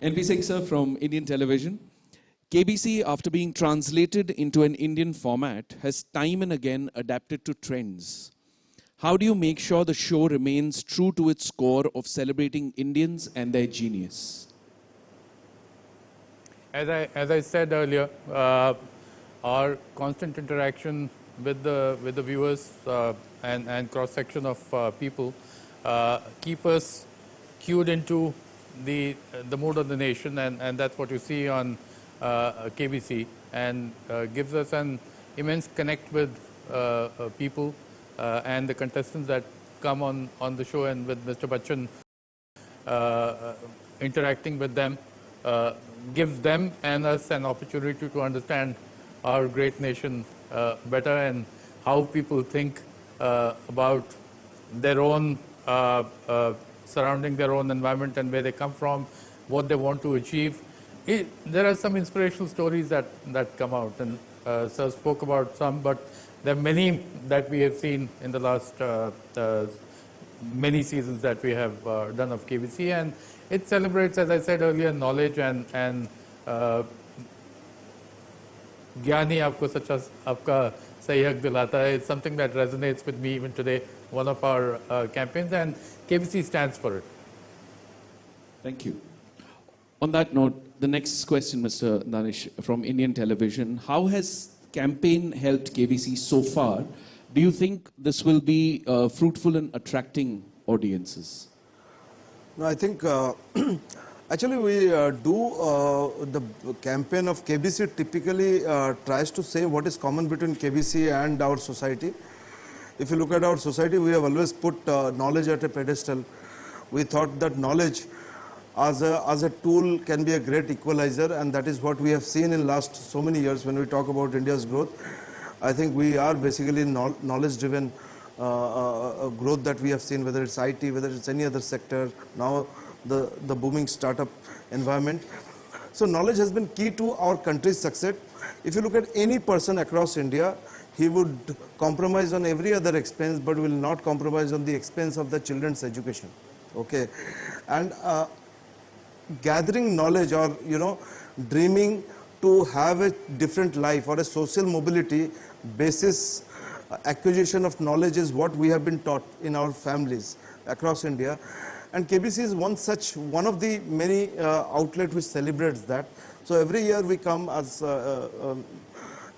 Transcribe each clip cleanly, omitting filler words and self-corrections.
NP Singh sir from Indian Television. KBC, after being translated into an Indian format, has time and again adapted to trends. How do you make sure the show remains true to its core of celebrating Indians and their genius? As I said earlier, our constant interaction with the viewers and cross section of people keep us cued into the mood of the nation, and that's what you see on KBC, and gives us an immense connect with people and the contestants that come on the show, and with Mr. Bachchan interacting with them gives them and us an opportunity to understand our great nation better, and how people think about their own surrounding their own environment and where they come from, what they want to achieve. There are some inspirational stories that come out, and Sir spoke about some, but there are many that we have seen in the last many seasons that we have done of KBC, and it celebrates, as I said earlier, knowledge and ज्ञान ही आपको सच्चा आपका सही हक दिलाता है. It's something that resonates with me even today, one of our campaigns, and KBC stands for it. Thank you. On that note, the next question, Mr. Danish, from Indian Television. How has campaign helped KBC so far? Do you think this will be fruitful in attracting audiences? No, I think actually we the campaign of KBC typically tries to say what is common between KBC and our society. If you look at our society, we have always put knowledge at a pedestal. We thought that knowledge as a tool can be a great equalizer, and that is what we have seen in last so many years when we talk about India's growth. I think we are basically knowledge driven growth that we have seen, whether it's IT, whether it's any other sector, now the booming startup environment. So knowledge has been key to our country's success. If you look at any person across India, he would compromise on every other expense, but will not compromise on the expense of the children's education. Okay, and gathering knowledge, or dreaming to have a different life or a social mobility basis acquisition of knowledge is what we have been taught in our families across India, and KBC is one of the many outlets which celebrates that. So every year we come, as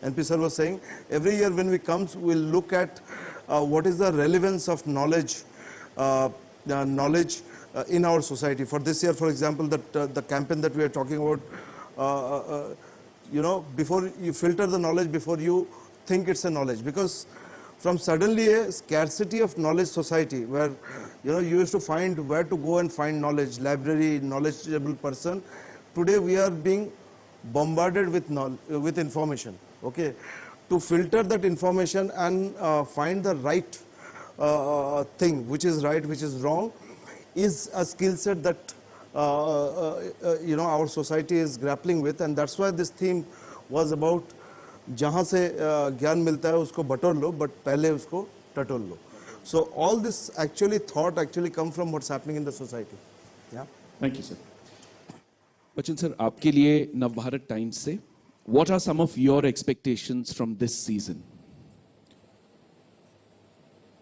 NP sir was saying, every year when we come, we'll look at what is the relevance of knowledge in our society. For this year, for example, the campaign that we are talking about, before you filter the knowledge before you think it's a knowledge, because from suddenly a scarcity of knowledge society where you used to find where to go and find knowledge, library, knowledgeable person, today we are being bombarded with information. Okay, to filter that information and find the right thing, which is right, which is wrong, is a skill set that our society is grappling with, and that's why this theme was about जहाँ से ज्ञान मिलता है उसको बटोर लो, but पहले उसको टटोल लो. So all this thought come from what's happening in the society. Yeah. Thank you, sir. Bachchan sir, आपके लिए नवभारत टाइम्स से, what are some of your expectations from this season?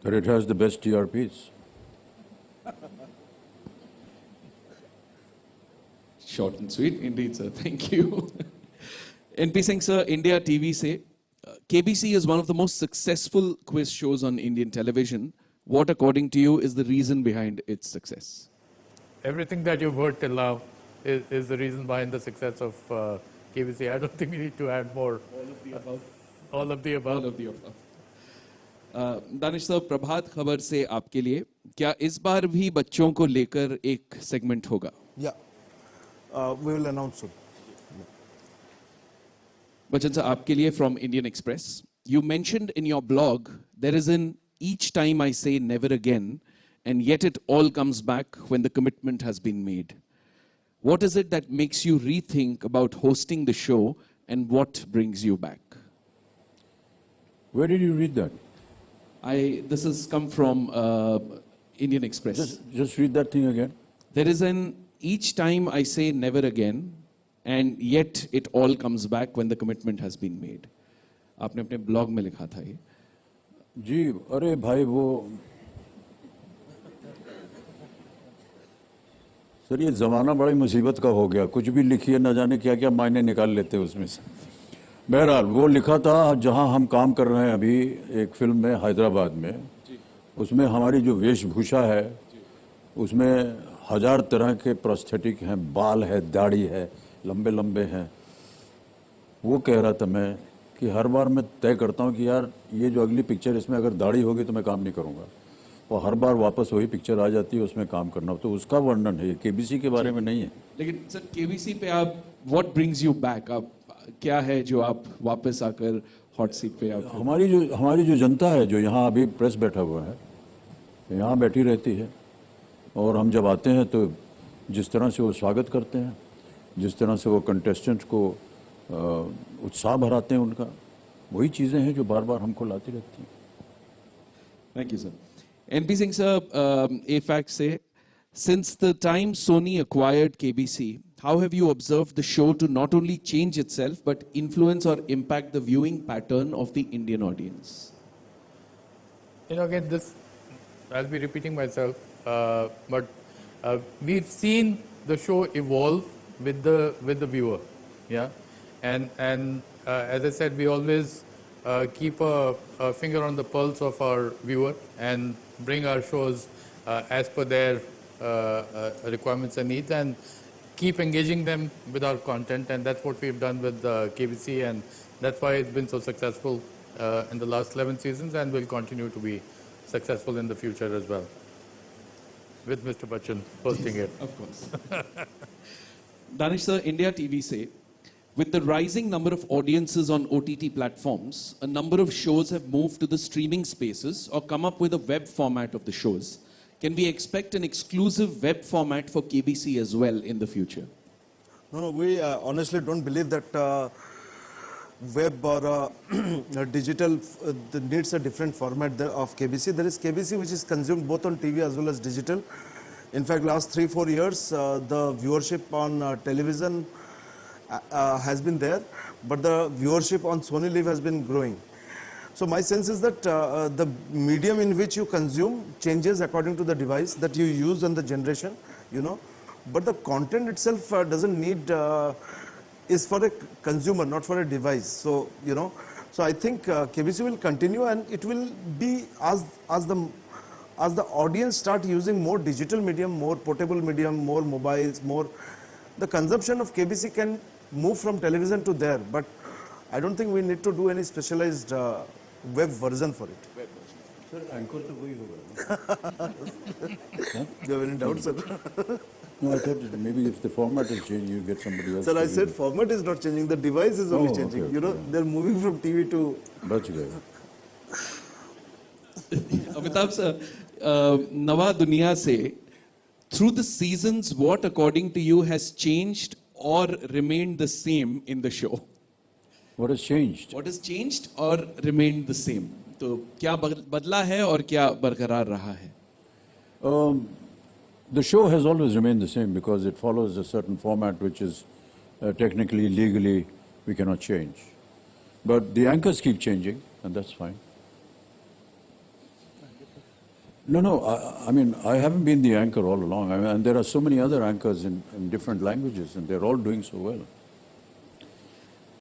That it has the best TRPs. Short and sweet, indeed, sir. Thank you. NP Singh sir, India TV say, KBC is one of the most successful quiz shows on Indian television. What, according to you, is the reason behind its success? Everything that you've heard till now is the reason behind the success of KBC. I don't think we need to add more. All of the above. All of the above. All of the above. Danish साहब, प्रभात खबर से आपके लिए, क्या इस बार भी बच्चों को लेकर एक सेगमेंट होगा? Yeah, we will announce soon. Bachchan sir, आपके लिए from Indian Express. You mentioned in your blog, there is an each time I say never again, and yet it all comes back when the commitment has been made. What is it that makes you rethink about hosting the show, and what brings you back? Where did you read that? This has come from Indian Express. Just read that thing again. There is an each time I say never again, and yet it all comes back when the commitment has been made. आपने अपने blog में लिखा था ये. जी अरे भाई वो sir ये ज़माना बड़ी मुसीबत का हो गया, कुछ भी लिखिए न जाने क्या क्या मायने निकाल लेते हैं उसमें से. बहरहाल वो लिखा था जहां हम काम कर रहे हैं अभी एक फिल्म में हैदराबाद में, उसमें हमारी जो वेशभूषा है उसमें 1000 तरह के प्रोस्थेटिक हैं, बाल है, दाढ़ी है, लंबे लंबे हैं. वो कह रहा था मैं कि हर बार मैं तय करता हूँ कि यार ये जो अगली पिक्चर इसमें अगर दाढ़ी होगी तो मैं काम नहीं करूँगा, और हर बार वापस वही पिक्चर आ जाती है, उसमें काम करना. तो उसका वर्णन है, ये केबीसी के बारे में नहीं है. लेकिन सर केबीसी पे आप व्हाट ब्रिंग्स यू बैक, आप क्या है जो आप वापस आकर हॉट सीट पे आप हमारी जो जनता है, जो यहाँ अभी प्रेस बैठा हुआ है, यहाँ बैठी रहती है, और हम जब आते हैं तो जिस तरह से वो स्वागत करते हैं, जिस तरह से वो कंटेस्टेंट को उत्साह भराते हैं, उनका वही चीज़ें हैं जो बार बार हमको लाती रहती हैं. Thank you sir. NP Singh sir, AFAC से, since the time Sony acquired KBC, how have you observed the show to not only change itself but influence or impact the viewing pattern of the Indian audience? You know, again, this, I'll be repeating myself, but we've seen the show evolve with the viewer, yeah, and as I said, we always keep a finger on the pulse of our viewer and bring our shows as per their requirements and needs, and keep engaging them with our content, and that's what we've done with KBC, and that's why it's been so successful in the last 11 seasons, and will continue to be successful in the future as well, with Mr. Bachchan hosting it. Of course. Danish sir, India TV say, with the rising number of audiences on OTT platforms, a number of shows have moved to the streaming spaces or come up with a web format of the shows. Can we expect an exclusive web format for KBC as well in the future? No, we honestly don't believe that web or digital needs a different format of KBC. There is KBC which is consumed both on TV as well as digital. In fact, last 3-4 years, the viewership on television has been there, but the viewership on Sony Live has been growing. So my sense is that the medium in which you consume changes according to the device that you use and the generation, you know, but the content itself doesn't need, is for a consumer, not for a device. So, you know, so I think KBC will continue, and it will be as the audience start using more digital medium, more portable medium, more mobiles, more, the consumption of KBC can move from television to there, but I don't think we need to do any specialized web version for it. Sir, anchor तो वही होगा. Do you have any doubts, sir? No, I thought that maybe if the format is changed, you get somebody else. Sir, I to said do it. format is not changing, the device is only Oh, okay, changing. okay, You know, yeah. they're moving from TV to... बच गए. Amitabh sir, Nawa Duniya say, through the seasons, what according to you has changed or remained the same in the show? What has changed? What has changed or remained the same? तो क्या बदला है और क्या बरकरार रहा है? The show has always remained the same because it follows a certain format which is technically, legally, we cannot change. But the anchors keep changing, and that's fine. No, I mean, I haven't been the anchor all along. And there are so many other anchors in different languages, and they're all doing so well.